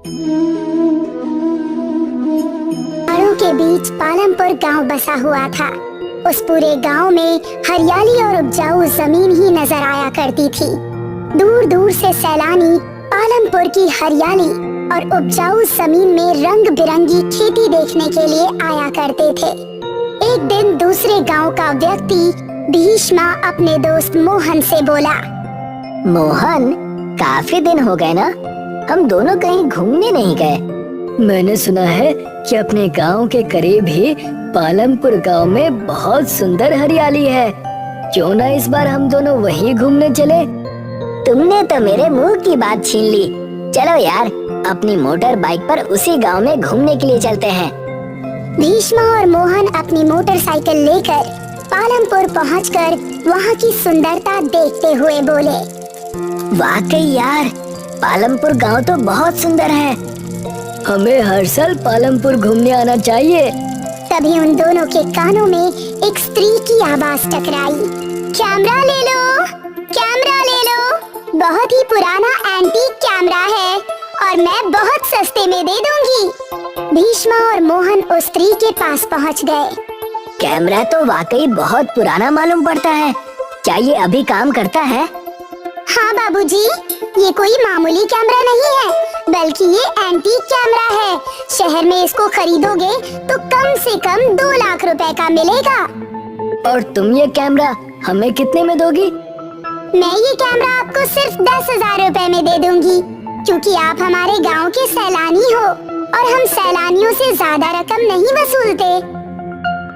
पहाड़ों के बीच पालमपुर गांव बसा हुआ था। उस पूरे गांव में हरियाली और उपजाऊ जमीन ही नजर आया करती थी। दूर दूर से सैलानी पालमपुर की हरियाली और उपजाऊ जमीन में रंग बिरंगी खेती देखने के लिए आया करते थे। एक दिन दूसरे गांव का व्यक्ति भीष्मा अपने दोस्त मोहन से बोला, मोहन, काफी दिन हो गए ना, हम दोनों कहीं घूमने नहीं गए। मैंने सुना है कि अपने गांव के करीब ही पालमपुर गांव में बहुत सुंदर हरियाली है। क्यों ना इस बार हम दोनों वहीं घूमने चले? तुमने तो मेरे मुंह की बात छीन ली। चलो यार, अपनी मोटर बाइक पर उसी गांव में घूमने के लिए चलते हैं। भीष्मा और मोहन अपनी मोटरसाइकिल लेकर पालमपुर पहुंचकर वहां की सुंदरता देखते हुए बोले, वाकई यार, पालमपुर गांव तो बहुत सुंदर है। हमें हर साल पालमपुर घूमने आना चाहिए। तभी उन दोनों के कानों में एक स्त्री की आवाज टकराई, कैमरा ले लो, कैमरा ले लो। बहुत ही पुराना एंटीक कैमरा है और मैं बहुत सस्ते में दे दूंगी। भीष्मा और मोहन उस स्त्री के पास पहुंच गए। कैमरा तो वाकई बहुत पुराना मालूम पड़ता है। क्या ये अभी काम करता है? हाँ बाबूजी, ये कोई मामूली कैमरा नहीं है, बल्कि ये एंटीक कैमरा है। शहर में इसको खरीदोगे तो कम से कम 2 लाख रुपए का मिलेगा। और तुम ये कैमरा हमें कितने में दोगी? मैं ये कैमरा आपको सिर्फ 10,000 रुपए में दे दूंगी, क्योंकि आप हमारे गांव के सैलानी हो और हम सैलानियों से ज्यादा रकम नहीं वसूलते।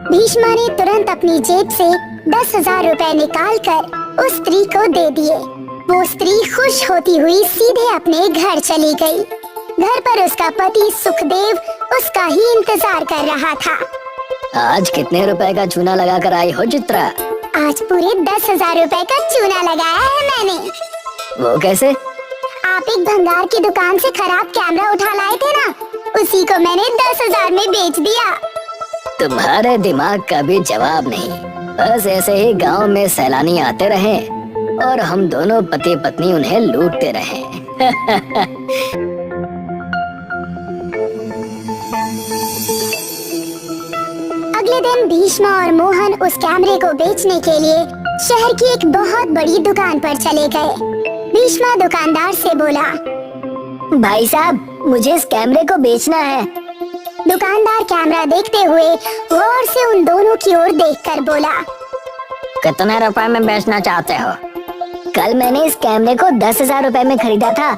भीष्मा ने तुरंत अपनी जेब से 10,000 रुपए निकाल कर उस स्त्री को दे दिए। वो स्त्री खुश होती हुई सीधे अपने घर चली गई। घर पर उसका पति सुखदेव उसका ही इंतजार कर रहा था। आज कितने रुपए का चूना लगा कर आई हो चित्रा? आज पूरे 10,000 रुपए का चूना लगाया है मैंने। वो कैसे? आप एक भंगार की दुकान से खराब कैमरा उठा लाए थे ना, उसी को मैंने 10,000 में बेच दिया। तुम्हारे दिमाग का भी जवाब नहीं। बस ऐसे ही गांव में सैलानी आते रहे और हम दोनों पति पत्नी उन्हें लूटते रहे। अगले दिन भीष्मा और मोहन उस कैमरे को बेचने के लिए शहर की एक बहुत बड़ी दुकान पर चले गए। भीष्मा दुकानदार से बोला, भाई साहब, मुझे इस कैमरे को बेचना है। दुकानदार कैमरा देखते हुए गौर से उन दोनों की ओर देखकर बोला, कितने रुपए में बेचना चाहते हो? कल मैंने इस कैमरे को 10,000 रुपए में खरीदा था।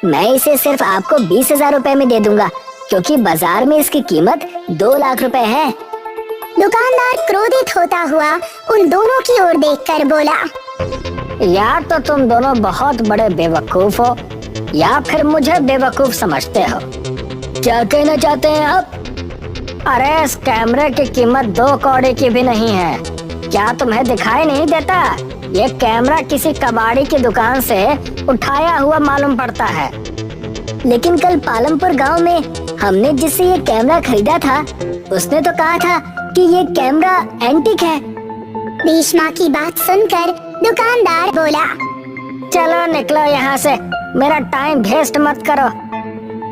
मैं इसे सिर्फ आपको 20,000 रुपए में दे दूंगा, क्योंकि बाजार में इसकी कीमत 2 लाख रुपए है। दुकानदार क्रोधित होता हुआ उन दोनों की ओर देखकर बोला, यार, तो तुम दोनों बहुत बड़े बेवकूफ हो, या फिर मुझे बेवकूफ समझते हो। क्या कहना चाहते हैं आप? अरे, इस कैमरे की कीमत 2 कौड़ी की भी नहीं है। क्या तुम्हें दिखाई नहीं देता? ये कैमरा किसी कबाड़ी की दुकान से उठाया हुआ मालूम पड़ता है। लेकिन कल पालमपुर गांव में हमने जिससे ये कैमरा खरीदा था, उसने तो कहा था कि ये कैमरा एंटीक है। भीष्मा की बात सुनकर दुकानदार बोला, चलो निकलो यहाँ से, मेरा टाइम वेस्ट मत करो।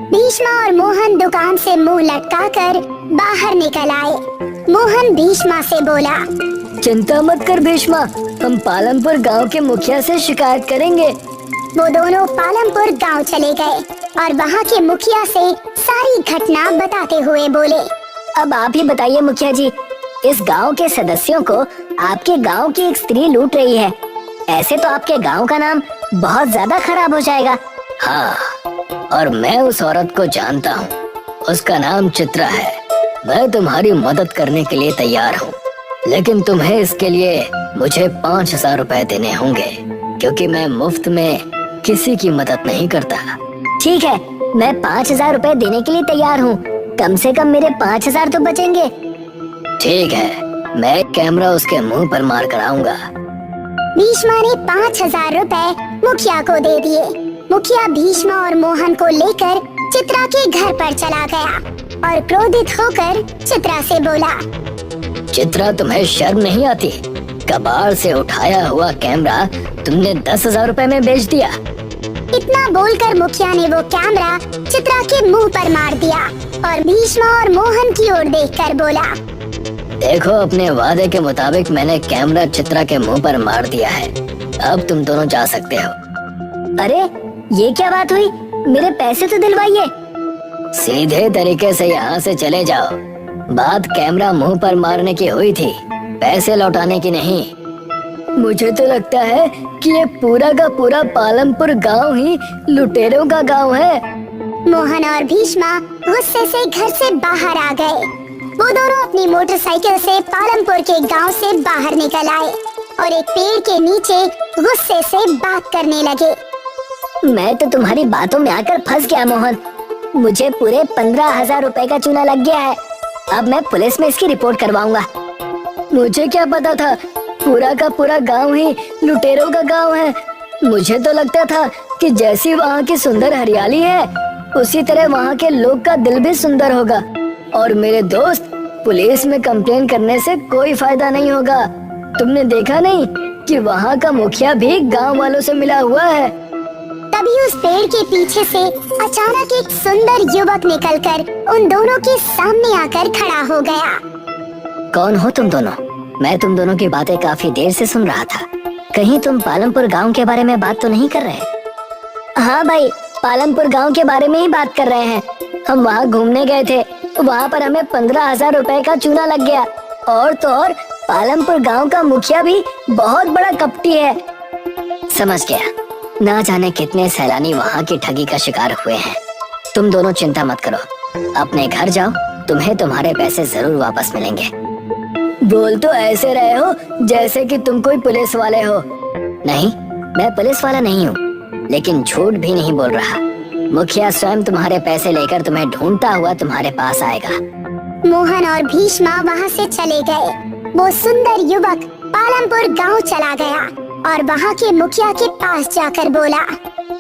भीष्मा और मोहन दुकान से मुंह लटकाकर बाहर निकल आए। मोहन भीष्मा से बोला, चिंता मत कर भीष्मा, हम पालमपुर गांव के मुखिया से शिकायत करेंगे। वो दोनों पालमपुर गांव चले गए और वहाँ के मुखिया से सारी घटना बताते हुए बोले, अब आप ही बताइए मुखिया जी, इस गांव के सदस्यों को आपके गांव की एक स्त्री लूट रही है। ऐसे तो आपके गांव का नाम बहुत ज्यादा खराब हो जाएगा। हाँ, और मैं उस औरत को जानता हूँ, उसका नाम चित्रा है। मैं तुम्हारी मदद करने के लिए तैयार हूँ, लेकिन तुम्हें इसके लिए मुझे 5,000 रुपए देने होंगे, क्योंकि मैं मुफ्त में किसी की मदद नहीं करता। ठीक है, मैं 5,000 रुपए देने के लिए तैयार हूँ। कम से कम मेरे 5,000 तो बचेंगे। ठीक है, मैं कैमरा उसके मुंह पर मार कर आऊंगा। भीष्मा ने 5,000 रुपए मुखिया को दे दिए। मुखिया भीष्मा और मोहन को लेकर चित्रा के घर पर चला गया और क्रोधित होकर चित्रा से बोला, चित्रा, तुम्हें शर्म नहीं आती? कबाड़ से उठाया हुआ कैमरा तुमने 10,000 रुपए में बेच दिया। इतना बोलकर मुखिया ने वो कैमरा चित्रा के मुंह पर मार दिया और भीष्मा और मोहन की ओर देखकर बोला, देखो, अपने वादे के मुताबिक मैंने कैमरा चित्रा के मुंह पर मार दिया है। अब तुम दोनों जा सकते हो। अरे ये क्या बात हुई? मेरे पैसे तो दिलवाइए। सीधे तरीके से यहाँ से चले जाओ। बात कैमरा मुंह पर मारने की हुई थी, पैसे लौटाने की नहीं। मुझे तो लगता है कि ये पूरा का पूरा पालमपुर गांव ही लुटेरों का गांव है। मोहन और भीष्मा गुस्से से घर से बाहर आ गए। वो दोनों अपनी मोटरसाइकिल से पालमपुर के गांव से बाहर निकल आए और एक पेड़ के नीचे गुस्से से बात करने लगे। मैं तो तुम्हारी बातों में आकर फंस गया मोहन। मुझे पूरे 15,000 रुपए का चूना लग गया है। अब मैं पुलिस में इसकी रिपोर्ट करवाऊंगा। मुझे क्या पता था पूरा का पूरा गांव ही लुटेरों का गांव है। मुझे तो लगता था कि जैसी वहाँ की सुंदर हरियाली है उसी तरह वहाँ के लोग का दिल भी सुंदर होगा। और मेरे दोस्त, पुलिस में कंप्लेन करने से कोई फायदा नहीं होगा। तुमने देखा नहीं कि वहाँ का मुखिया भी गांव वालों से मिला हुआ है। तभी उस पेड़ के पीछे से अचानक एक सुंदर युवक निकलकर उन दोनों के सामने आकर खड़ा हो गया। कौन हो तुम दोनों? मैं तुम दोनों की बातें काफी देर से सुन रहा था। कहीं तुम पालमपुर गांव के बारे में बात तो नहीं कर रहे? हाँ भाई, पालमपुर गांव के बारे में ही बात कर रहे हैं। हम वहाँ घूमने गए थे, वहाँ पर हमें 15,000 रुपए का चूना लग गया। और तो और पालमपुर गांव का मुखिया भी बहुत बड़ा कपटी है। समझ गया। ना जाने कितने सैलानी वहाँ की ठगी का शिकार हुए हैं। तुम दोनों चिंता मत करो, अपने घर जाओ, तुम्हें तुम्हारे पैसे जरूर वापस मिलेंगे। बोल तो ऐसे रहे हो जैसे कि तुम कोई पुलिस वाले हो। नहीं, मैं पुलिस वाला नहीं हूँ, लेकिन झूठ भी नहीं बोल रहा। मुखिया स्वयं तुम्हारे पैसे लेकर तुम्हें ढूंढता हुआ तुम्हारे पास आएगा। मोहन और भीष्मा वहाँ से चले गए। वो सुंदर युवक पालमपुर गांव चला गया और वहाँ के मुखिया के पास जाकर बोला,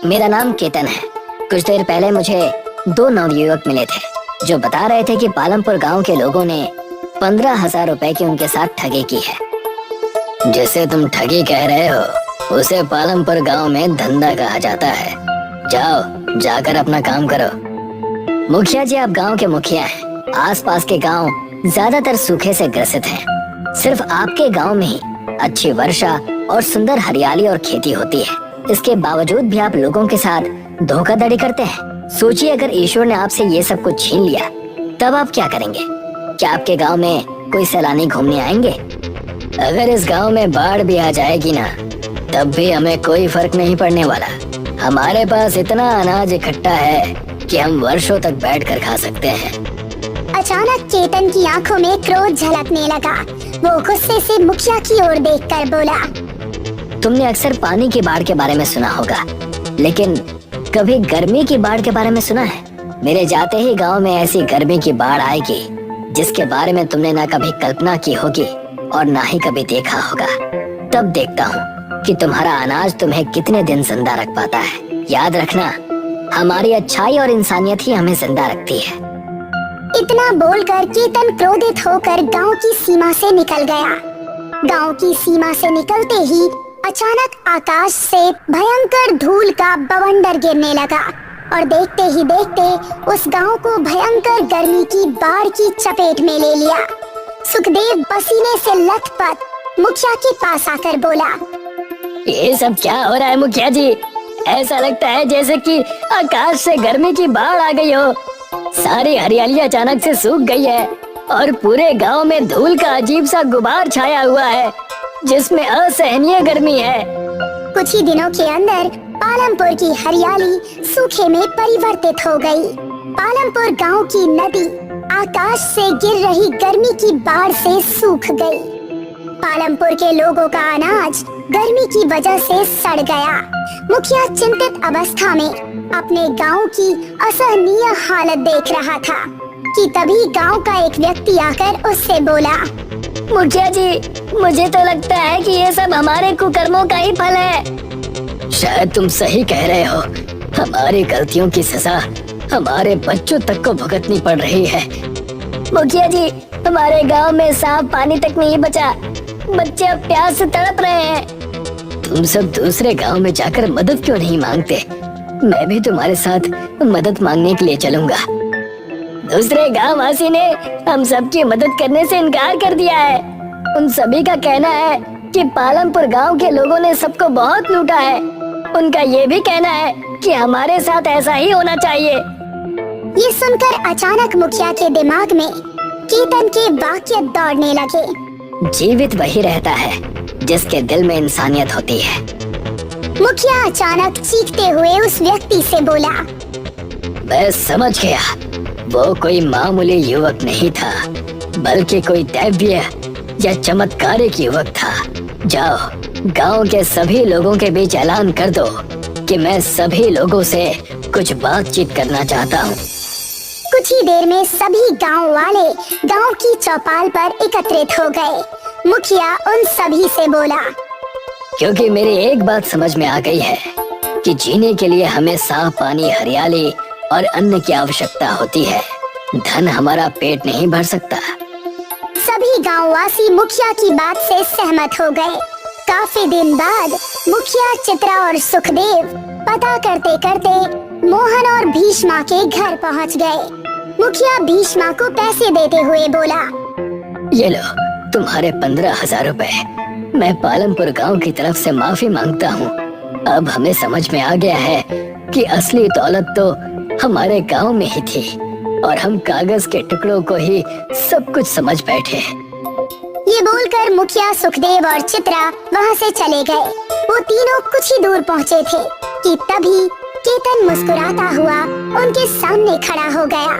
मेरा नाम केतन है। कुछ देर पहले मुझे 2 नवयुवक मिले थे जो बता रहे थे कि पालमपुर गांव के लोगों ने 15,000 रुपए की उनके साथ ठगी की है। जिसे तुम ठगी कह रहे हो उसे पालमपुर गांव में धंधा कहा जाता है। जाओ, जाकर अपना काम करो। मुखिया जी, आप गांव के मुखिया हैं। आसपास के गांव ज्यादातर सूखे से ग्रसित हैं। सिर्फ आपके गांव में ही अच्छी वर्षा और सुंदर हरियाली और खेती होती है। इसके बावजूद भी आप लोगों के साथ धोखाधड़ी करते हैं। सोचिए, अगर ईश्वर ने आपसे ये सब कुछ छीन लिया तब आप क्या करेंगे? क्या आपके गांव में कोई सैलानी घूमने आएंगे? अगर इस गांव में बाढ़ भी आ जाएगी ना, तब भी हमें कोई फर्क नहीं पड़ने वाला। हमारे पास इतना अनाज इकट्ठा है कि हम वर्षों तक बैठकर खा सकते हैं। अचानक चेतन की आंखों में क्रोध झलकने लगा। वो गुस्से से मुखिया की ओर देखकर बोला, तुमने अक्सर पानी की बाढ़ के बारे में सुना होगा, लेकिन कभी गर्मी की बाढ़ के बारे में सुना है? मेरे जाते ही गांव में ऐसी गर्मी की बाढ़ आएगी जिसके बारे में तुमने ना कभी कल्पना की होगी और ना ही कभी देखा होगा। तब देखता हूँ कि तुम्हारा अनाज तुम्हें कितने दिन जिंदा रख पाता है। याद रखना, हमारी अच्छाई और इंसानियत ही हमें जिंदा रखती है। इतना बोलकर केतन क्रोधित होकर गांव की सीमा से निकल गया। गांव की सीमा से निकलते ही अचानक आकाश से भयंकर धूल का बवंडर गिरने लगा और देखते ही देखते उस गांव को भयंकर गर्मी की बाढ़ की चपेट में ले लिया। सुखदेव पसीने से लथपथ मुखिया के पास आकर बोला, ये सब क्या हो रहा है मुखिया जी? ऐसा लगता है जैसे कि आकाश से गर्मी की बाढ़ आ गई हो। सारी हरियाली अचानक से सूख गई है और पूरे गांव में धूल का अजीब सा गुबार छाया हुआ है जिसमें असहनीय गर्मी है। कुछ ही दिनों के अंदर पालमपुर की हरियाली सूखे में परिवर्तित हो गई। पालमपुर गांव की नदी आकाश से गिर रही गर्मी की बाढ़ से सूख गई। पालमपुर के लोगों का अनाज गर्मी की वजह से सड़ गया। मुखिया चिंतित अवस्था में अपने गांव की असहनीय हालत देख रहा था कि तभी गांव का एक व्यक्ति आकर उससे बोला, मुखिया जी, मुझे तो लगता है कि ये सब हमारे कुकर्मों का ही फल है। शायद तुम सही कह रहे हो। हमारी गलतियों की सजा हमारे बच्चों तक को भुगतनी पड़ रही है। मुखिया जी, हमारे गांव में साफ पानी तक नहीं बचा। बच्चे अब प्यास से तड़प रहे हैं। तुम सब दूसरे गांव में जाकर मदद क्यों नहीं मांगते? मैं भी तुम्हारे साथ मदद मांगने के लिए चलूंगा। दूसरे गांव वासी ने हम सबकी मदद करने से इनकार कर दिया है। उन सभी का कहना है कि पालमपुर गांव के लोगों ने सबको बहुत लूटा है। उनका ये भी कहना है कि हमारे साथ ऐसा ही होना चाहिए। ये सुनकर अचानक मुखिया के दिमाग में केतन के वाक्य दौड़ने लगे। जीवित वही रहता है जिसके दिल में इंसानियत होती है। मुखिया अचानक चीखते हुए उस व्यक्ति से बोला, मैं समझ गया, वो कोई मामूली युवक नहीं था, बल्कि कोई दैवीय या चमत्कारिक युवक था। जाओ, गांव के सभी लोगों के बीच ऐलान कर दो कि मैं सभी लोगों से कुछ बातचीत करना चाहता हूँ। कुछ ही देर में सभी गांव वाले गांव की चौपाल पर एकत्रित हो गए। मुखिया उन सभी से बोला, क्योंकि मेरी एक बात समझ में आ गई है कि जीने के लिए हमें साफ पानी, हरियाली और अन्न की आवश्यकता होती है। धन हमारा पेट नहीं भर सकता। सभी गांववासी मुखिया की बात से सहमत हो गए। काफी दिन बाद मुखिया, चित्रा और सुखदेव पता करते करते मोहन और भीष्मा के घर पहुंच गए। मुखिया भीष्मा को पैसे देते हुए बोला, ये लो तुम्हारे 15,000 रुपए। मैं पालमपुर गांव की तरफ से माफी मांगता हूँ। अब हमें समझ में आ गया है कि असली दौलत तो हमारे गांव में ही थी और हम कागज के टुकड़ों को ही सब कुछ समझ बैठे। ये बोलकर मुखिया, सुखदेव और चित्रा वहाँ से चले गए। वो तीनों कुछ ही दूर पहुँचे थे कि तभी केतन मुस्कुराता हुआ उनके सामने खड़ा हो गया।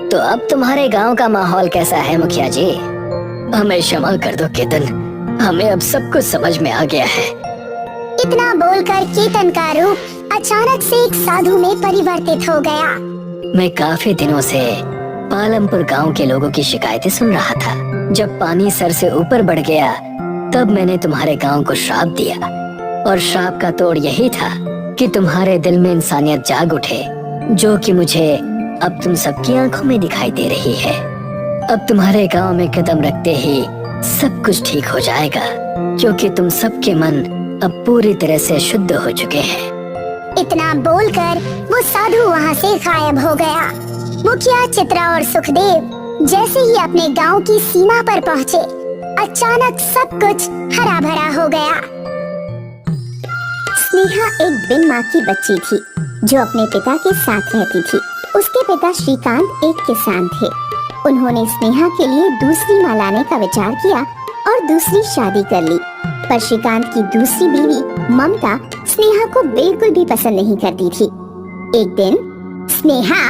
तो अब तुम्हारे गांव का माहौल कैसा है मुखिया जी? हमें क्षमा कर दो केतन, हमें अब सब कुछ समझ में आ गया है। इतना बोलकर केतन का रूप अचानक से एक साधु में परिवर्तित हो गया। मैं काफी दिनों से पालमपुर गांव के लोगों की शिकायतें सुन रहा था। जब पानी सर से ऊपर बढ़ गया तब मैंने तुम्हारे गांव को श्राप दिया, और श्राप का तोड़ यही था कि तुम्हारे दिल में इंसानियत जाग उठे, जो कि मुझे अब तुम सबकी आंखों में दिखाई दे रही है। अब तुम्हारे गांव में कदम रखते ही सब कुछ ठीक हो जाएगा, क्योंकि तुम सबके मन अब पूरी तरह से शुद्ध हो चुके हैं। इतना बोलकर वो साधु वहाँ से गायब हो गया। मुखिया, चित्रा और सुखदेव जैसे ही अपने गांव की सीमा पर पहुँचे, अचानक सब कुछ हरा भरा हो गया। स्नेहा एक बिन माँ की बच्ची थी जो अपने पिता के साथ रहती थी। उसके पिता श्रीकांत एक किसान थे। उन्होंने स्नेहा के लिए दूसरी माँ लाने का विचार किया और दूसरी शादी कर ली। पर श्रीकांत की दूसरी बीवी ममता स्नेहा को बिल्कुल भी पसंद नहीं करती थी। एक दिन, स्नेहा,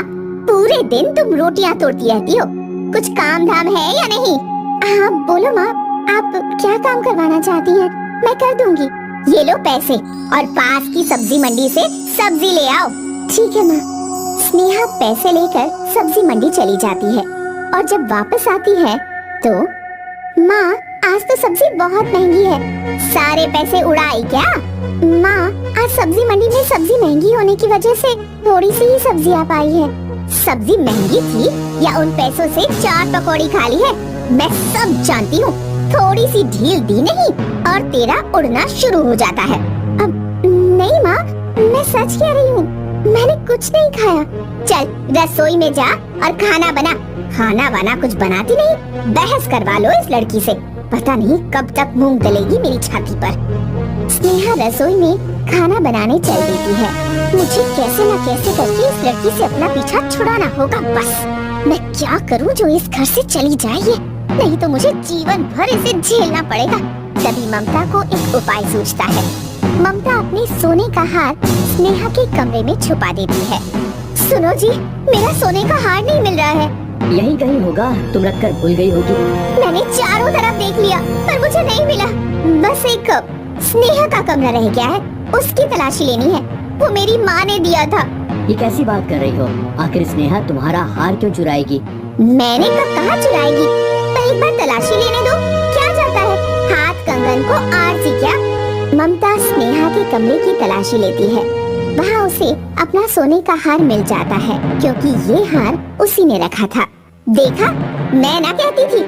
पूरे दिन तुम रोटियां तोड़ती रहती हो, कुछ काम धाम है या नहीं? हाँ बोलो माँ, आप क्या काम करवाना चाहती हैं? मैं कर दूंगी। ये लो पैसे और पास की सब्जी मंडी से सब्जी ले आओ। ठीक है माँ। स्नेहा पैसे लेकर सब्जी मंडी चली जाती है और जब वापस आती है तो, माँ आज तो सब्जी बहुत महंगी है, सारे पैसे उड़ाई क्या? माँ, आज सब्जी मंडी में सब्जी महंगी होने की वजह से थोड़ी सी ही सब्जी आ पाई है। सब्जी महंगी थी या उन पैसों से चाट पकौड़ी खा ली है, मैं सब जानती हूँ। थोड़ी सी ढील दी नहीं और तेरा उड़ना शुरू हो जाता है। अब नहीं माँ, मैं सच कह रही हूँ, मैंने कुछ नहीं खाया। चल रसोई में जा और खाना बना। खाना वाना कुछ बनाती नहीं, बहस करवा लो इस लड़की से, पता नहीं कब तक मूंग दलेगी मेरी छाती पर। स्नेहा रसोई में खाना बनाने चल देती है। मुझे कैसे न कैसे करके इस लड़की से अपना पीछा छुड़ाना होगा। बस मैं क्या करूं जो इस घर से चली जाए ये, नहीं तो मुझे जीवन भर इसे झेलना पड़ेगा। तभी ममता को एक उपाय सूझता है। ममता अपने सोने का हार स्नेहा के कमरे में छुपा देती है। सुनो जी, मेरा सोने का हार नहीं मिल रहा है। यही कहीं होगा, तुम रखकर भूल गई होगी। मैंने चारों तरफ देख लिया पर मुझे नहीं मिला। बस एक स्नेहा का कमरा रह गया है, उसकी तलाशी लेनी है। वो मेरी माँ ने दिया था। ये कैसी बात कर रही हो? आखिर स्नेहा तुम्हारा हार क्यों चुराएगी? मैंने कब कहा चुराएगी? पर एक बार तलाशी लेने दो, क्या जाता है, हाथ कंगन को आरती क्या? ममता स्नेहा के कमरे की तलाशी लेती है। वहाँ उसे अपना सोने का हार मिल जाता है, क्योंकि ये हार उसी ने रखा था। देखा, मैं ना कहती थी,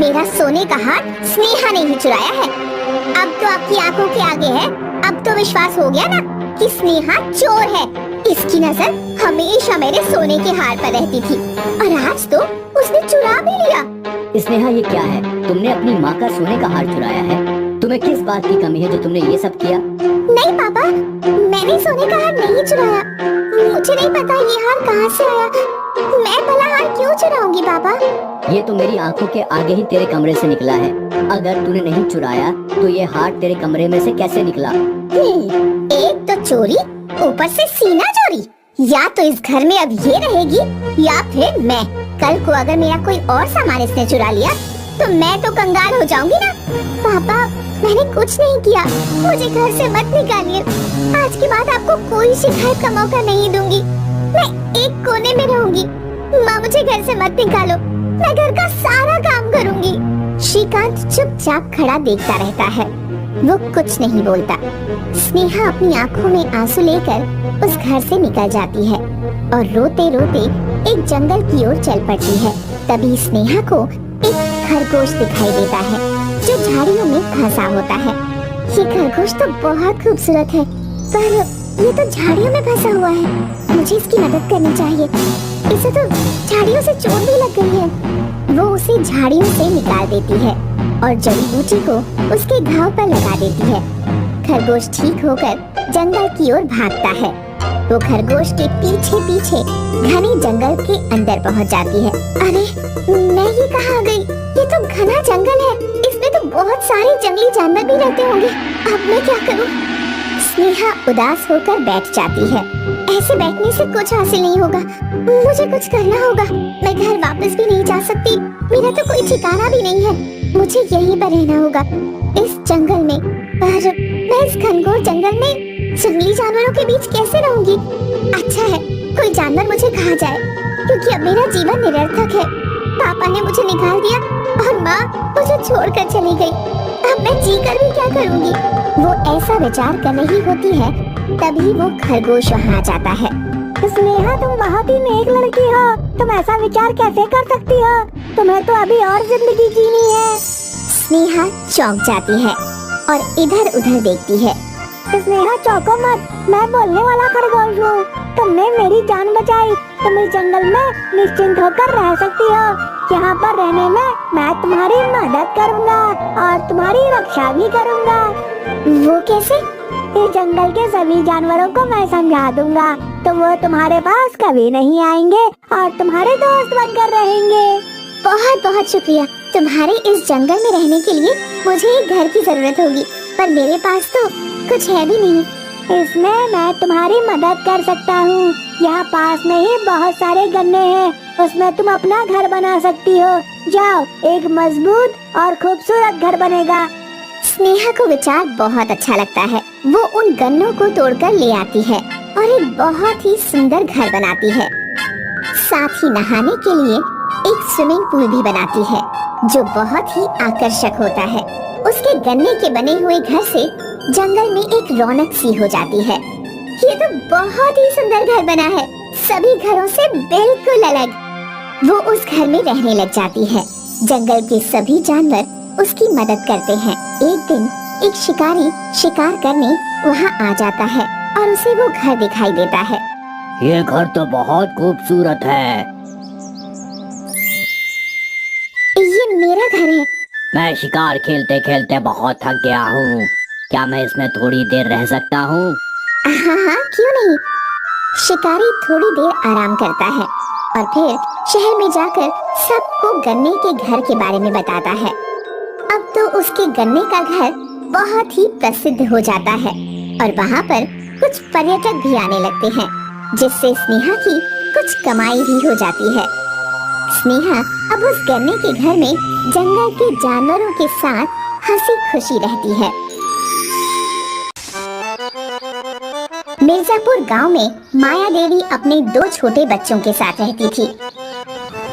मेरा सोने का हार स्नेहा ने ही चुराया है। अब तो आपकी आंखों के आगे है, अब तो विश्वास हो गया ना कि स्नेहा चोर है। इसकी नजर हमेशा मेरे सोने के हार पर रहती थी और आज तो उसने चुरा भी लिया। स्नेहा, ये क्या है? तुमने अपनी माँ का सोने का हार चुराया है? तुम्हें किस बात की कमी है जो तुमने ये सब किया? नहीं पापा, मैंने सोने का हार नहीं चुराया। मुझे नहीं पता ये हार कहाँ से आया। मैं भला हार क्यों चुराऊंगी पापा? ये तो मेरी आंखों के आगे ही तेरे कमरे से निकला है। अगर तूने नहीं चुराया तो ये हार तेरे कमरे में से कैसे निकला? एक तो चोरी, ऊपर से सीना चोरी। या तो इस घर में अब ये रहेगी या फिर मैं। कल को अगर मेरा कोई और सामान इसने चुरा लिया तो मैं तो कंगाल हो जाऊंगी ना। पापा, मैंने कुछ नहीं किया, मुझे घर से मत निकालिए। आज के बाद आपको कोई शिकायत का मौका नहीं दूंगी। मैं एक कोने में रहूंगी। माँ, मुझे घर से मत निकालो, मैं घर का सारा काम करूंगी। श्रीकांत चुपचाप खड़ा देखता रहता है, वो कुछ नहीं बोलता। स्नेहा अपनी आंखों में आंसू लेकर उस घर से निकल जाती है और रोते रोते एक जंगल की ओर चल पड़ती है। तभी स्नेहा को एक खरगोश दिखाई देता है जो झाड़ियों में फंसा होता है। ये खरगोश तो बहुत खूबसूरत है, पर ये तो झाड़ियों में फंसा हुआ है। मुझे इसकी मदद करनी चाहिए। इसे तो झाड़ियों से चोट भी लग गई है। वो उसे झाड़ियों से निकाल देती है और जड़ी बूटी को उसके घाव पर लगा देती है। खरगोश ठीक होकर जंगल की ओर भागता है। वो खरगोश के पीछे पीछे घने जंगल के अंदर पहुंच जाती है। अरे, मैं ये कहाँ आ गई? ये तो घना जंगल है, इसमें तो बहुत सारे जंगली जानवर भी रहते होंगे। अब मैं क्या करूं? स्नेहा उदास होकर बैठ जाती है। ऐसे बैठने से कुछ हासिल नहीं होगा, मुझे कुछ करना होगा। मैं घर वापस भी नहीं जा सकती, मेरा तो कोई ठिकाना भी नहीं है। मुझे यहीं पर रहना होगा, इस जंगल में। पर मैं इस घनघोर जंगल में जंगली जानवरों के बीच कैसे रहूंगी? अच्छा है, कोई जानवर मुझे खा जाए, क्योंकि अब मेरा जीवन निरर्थक है। पापा ने मुझे निकाल दिया और माँ मुझे छोड़कर चली गई। अब मैं जीकर भी क्या करूंगी? वो ऐसा विचार कर रही होती है, तभी वो खरगोश वहाँ आ जाता है। स्नेहा, तुम बहुत ही नेक लड़की हो, तुम ऐसा विचार कैसे कर सकती हो? तुम्हें तो अभी और जिंदगी जीनी है। स्नेहा चौंक जाती है और इधर उधर देखती है। स्नेहा, चौंको मत, मैं बोलने वाला खरगोश हूँ। तुमने मेरी जान बचाई, तुम इस जंगल में निश्चिंत होकर रह सकती हो। यहाँ पर रहने में मैं तुम्हारी मदद करूँगा और तुम्हारी रक्षा भी करूँगा। वो कैसे? इस जंगल के सभी जानवरों को मैं समझा दूंगा, तो वो तुम्हारे पास कभी नहीं आएंगे और तुम्हारे दोस्त बनकर रहेंगे। बहुत बहुत शुक्रिया। तुम्हारे इस जंगल में रहने के लिए मुझे एक घर की जरूरत होगी, पर मेरे पास तो कुछ है भी नहीं। इसमें मैं तुम्हारी मदद कर सकता हूँ। यहाँ पास में ही बहुत सारे गन्ने हैं, उसमें तुम अपना घर बना सकती हो। जाओ, एक मजबूत और खूबसूरत घर बनेगा। स्नेहा को विचार बहुत अच्छा लगता है। वो उन गन्नों को तोड़कर ले आती है और एक बहुत ही सुंदर घर बनाती है। साथ ही नहाने के लिए एक स्विमिंग पूल भी बनाती है, जो बहुत ही आकर्षक होता है। उसके गन्ने के बने हुए घर से जंगल में एक रौनक सी हो जाती है। ये तो बहुत ही सुंदर घर बना है, सभी घरों से बिल्कुल अलग। वो उस घर में रहने लग जाती है। जंगल के सभी जानवर उसकी मदद करते हैं। एक दिन एक शिकारी शिकार करने वहाँ आ जाता है और उसे वो घर दिखाई देता है। ये घर तो बहुत खूबसूरत है। ये मेरा घर है। मैं शिकार खेलते खेलते बहुत थक गया हूँ, क्या मैं इसमें थोड़ी देर रह सकता हूँ? हाँ हाँ, क्यों नहीं। शिकारी थोड़ी देर आराम करता है और फिर शहर में जाकर सबको गन्ने के घर के बारे में बताता है। अब तो उसके गन्ने का घर बहुत ही प्रसिद्ध हो जाता है और वहाँ पर कुछ पर्यटक भी आने लगते हैं, जिससे स्नेहा की कुछ कमाई भी हो जाती है। स्नेहा अब उस गन्ने के घर में जंगल के जानवरों के साथ हंसी खुशी रहती है। मिर्जापुर गांव में माया देवी अपने 2 छोटे बच्चों के साथ रहती थी।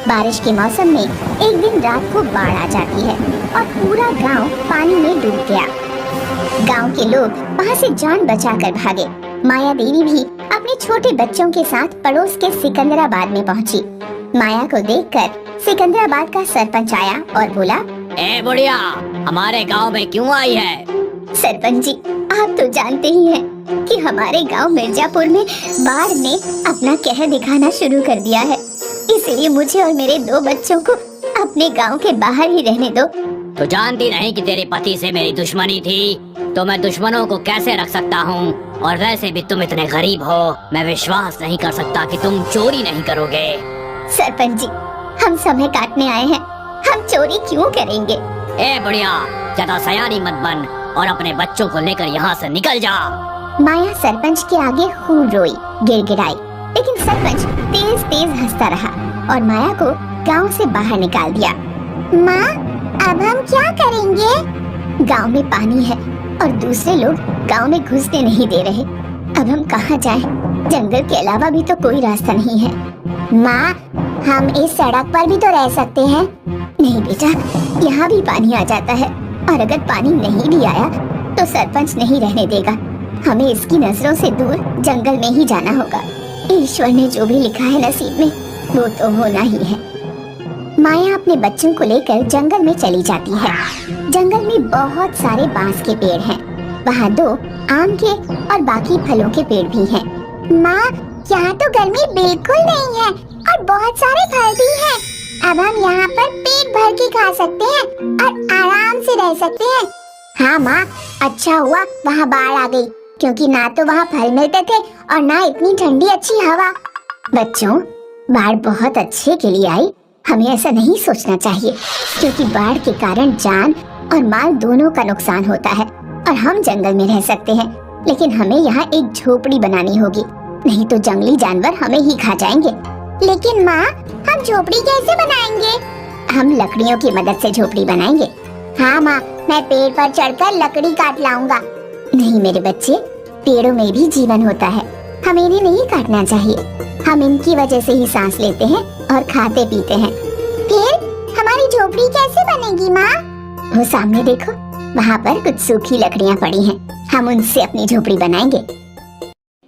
बारिश के मौसम में एक दिन रात को बाढ़ आ जाती है और पूरा गांव पानी में डूब गया। गांव के लोग वहां से जान बचाकर भागे। माया देवी भी अपने छोटे बच्चों के साथ पड़ोस के सिकंदराबाद में पहुंची। माया को देखकर सिकंदराबाद का सरपंच आया और बोला, ए बुढ़िया, हमारे गांव में क्यों आई है? सरपंच जी, आप तो जानते ही हैं कि हमारे गांव मिर्जापुर में बाढ़ ने अपना कहर दिखाना शुरू कर दिया है। इसलिए मुझे और मेरे 2 बच्चों को अपने गांव के बाहर ही रहने दो। तो जानती नहीं कि तेरे पति से मेरी दुश्मनी थी, तो मैं दुश्मनों को कैसे रख सकता हूँ। और वैसे भी तुम इतने गरीब हो, मैं विश्वास नहीं कर सकता कि तुम चोरी नहीं करोगे। सरपंच जी, हम समय काटने आए हैं, हम चोरी क्यों करेंगे? ए बुढ़िया, ज्यादा सयानी मत बन और अपने बच्चों को लेकर यहाँ से निकल जा। माया सरपंच के आगे खूब रोई, गिड़गिड़ाई, लेकिन सरपंच तेज तेज हंसता रहा और माया को गांव से बाहर निकाल दिया। माँ, अब हम क्या करेंगे? गांव में पानी है और दूसरे लोग गांव में घुसने नहीं दे रहे। अब हम कहाँ जाएं? जंगल के अलावा भी तो कोई रास्ता नहीं है। माँ, हम इस सड़क पर भी तो रह सकते हैं। नहीं बेटा, यहाँ भी पानी आ जाता है और अगर पानी नहीं भी आया तो सरपंच नहीं रहने देगा। हमें इसकी नजरों से दूर जंगल में ही जाना होगा। ईश्वर ने जो भी लिखा है नसीब में, वो तो होना ही है। माया अपने बच्चों को लेकर जंगल में चली जाती है। जंगल में बहुत सारे बांस के पेड़ हैं। वहाँ 2 आम के और बाकी फलों के पेड़ भी हैं। माँ, यहाँ तो गर्मी बिल्कुल नहीं है और बहुत सारे फल भी हैं। अब हम यहाँ पर पेट भर के खा सकते हैं और आराम से रह सकते हैं। हाँ माँ, अच्छा हुआ वहाँ बाढ़ आ गई, क्योंकि ना तो वहाँ फल मिलते थे और ना इतनी ठंडी अच्छी हवा। बच्चों, बाढ़ बहुत अच्छे के लिए आई। हमें ऐसा नहीं सोचना चाहिए, क्योंकि बाढ़ के कारण जान और माल दोनों का नुकसान होता है। और हम जंगल में रह सकते हैं, लेकिन हमें यहाँ एक झोपड़ी बनानी होगी, नहीं तो जंगली जानवर हमें ही खा जाएंगे। लेकिन माँ, हम झोपड़ी कैसे बनाएंगे? हम लकड़ियों की मदद से झोपड़ी बनाएंगे। हाँ माँ, मैं पेड़ पर चढ़कर लकड़ी काट लाऊंगा। नहीं मेरे बच्चे, पेड़ों में भी जीवन होता है, हमें इन्हें नहीं काटना चाहिए। हम इनकी वजह से ही सांस लेते हैं और खाते पीते हैं। फिर हमारी झोपड़ी कैसे बनेगी माँ? वो सामने देखो, वहाँ पर कुछ सूखी लकड़ियाँ पड़ी हैं, हम उनसे अपनी झोपड़ी बनाएंगे।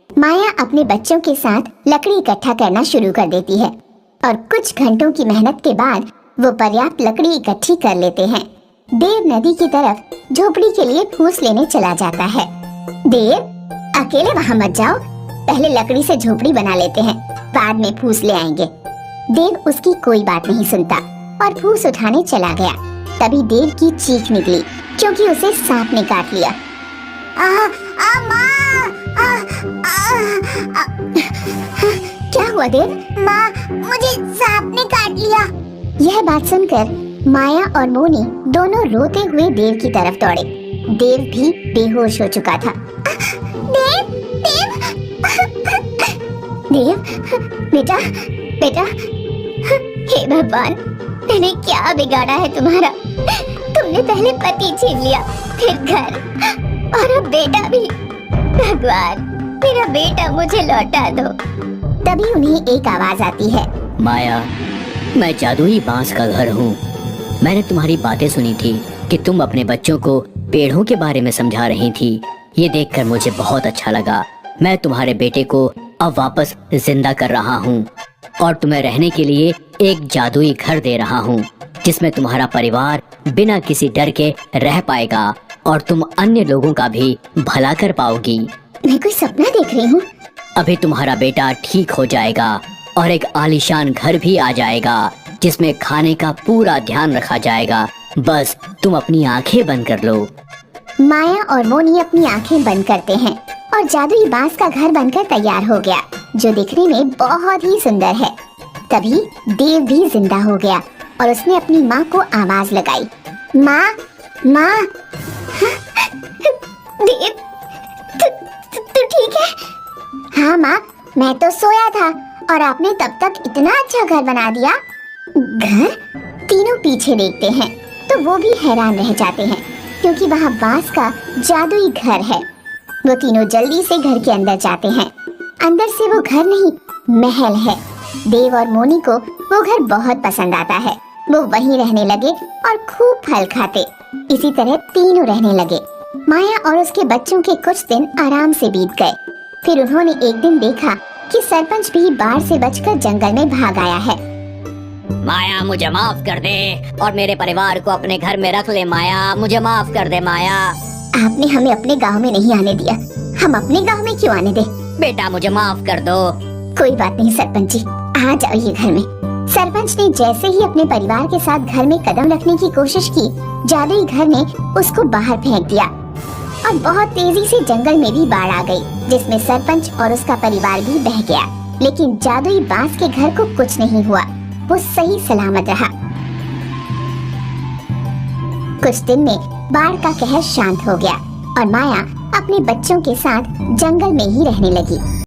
माया अपने बच्चों के साथ लकड़ी इकट्ठा करना शुरू कर देती है और कुछ घंटों की मेहनत के बाद वो पर्याप्त लकड़ी इकट्ठी कर लेते हैं। देव नदी की तरफ झोपड़ी के लिए फूस लेने चला जाता है। देव, अकेले वहाँ मत जाओ, पहले लकड़ी से झोपड़ी बना लेते हैं, बाद में फूस ले आएंगे। देव उसकी कोई बात नहीं सुनता और फूस उठाने चला गया। तभी देव की चीख निकली, क्योंकि उसे सांप ने काट लिया। क्या हुआ देव? माँ, मुझे सांप ने काट लिया। यह बात सुनकर माया और मोनी दोनों रोते हुए देव की तरफ दौड़े। देव भी बेहोश हो चुका था। देव, देव, देव, बेटा, बेटा, हे भगवान, मैंने क्या बिगाड़ा है तुम्हारा? तुमने पहले पति छीन लिया, फिर घर और अब बेटा भी। भगवान, मेरा बेटा मुझे लौटा दो। तभी उन्हें एक आवाज आती है। माया, मैं जादुई बांस का घर हूँ। मैंने तुम्हारी बातें सुनी थी कि तुम अपने बच्चों को पेड़ों के बारे में समझा रही थी। ये देखकर मुझे बहुत अच्छा लगा। मैं तुम्हारे बेटे को अब वापस जिंदा कर रहा हूँ और तुम्हें रहने के लिए एक जादुई घर दे रहा हूँ, जिसमें तुम्हारा परिवार बिना किसी डर के रह पाएगा और तुम अन्य लोगों का भी भला कर पाओगी। मैं कोई सपना देख रही हूँ? अभी तुम्हारा बेटा ठीक हो जाएगा और एक आलीशान घर भी आ जाएगा, जिसमें खाने का पूरा ध्यान रखा जाएगा। बस तुम अपनी आंखें बंद कर लो। माया और मोनी अपनी आंखें बंद करते हैं और जादुई बांस का घर बनकर तैयार हो गया, जो दिखने में बहुत ही सुंदर है। तभी देव भी जिंदा हो गया और उसने अपनी माँ को आवाज लगाई। माँ, माँ। देव, तू ठीक है? हाँ माँ, मैं तो सोया था और आपने तब तक इतना अच्छा घर बना दिया। घर? तीनों पीछे देखते हैं तो वो भी हैरान रह जाते हैं, क्योंकि वहाँ बांस का जादुई घर है। वो तीनों जल्दी से घर के अंदर जाते हैं। अंदर से वो घर नहीं, महल है। देव और मोनी को वो घर बहुत पसंद आता है। वो वहीं रहने लगे और खूब फल खाते। इसी तरह तीनों रहने लगे। माया और उसके बच्चों के कुछ दिन आराम से बीत गए। फिर उन्होंने एक दिन देखा कि सरपंच भी बाढ़ से बचकर जंगल में भाग आया है। माया, मुझे माफ कर दे और मेरे परिवार को अपने घर में रख ले। माया, मुझे माफ कर दे। माया, आपने हमें अपने गांव में नहीं आने दिया, हम अपने गांव में क्यों आने दे। बेटा मुझे माफ कर दो। कोई बात नहीं सरपंच जी, आ जाइए घर में। सरपंच ने जैसे ही अपने परिवार के साथ घर में कदम रखने की कोशिश की, जादुई घर ने उसको बाहर फेंक दिया और बहुत तेजी से जंगल में भी बाढ़ आ गई, जिसमें सरपंच और उसका परिवार भी बह गया। लेकिन जादुई बांस के घर को कुछ नहीं हुआ, वो सही सलामत रहा। कुछ दिन में बाढ़ का कहर शांत हो गया और माया अपने बच्चों के साथ जंगल में ही रहने लगी।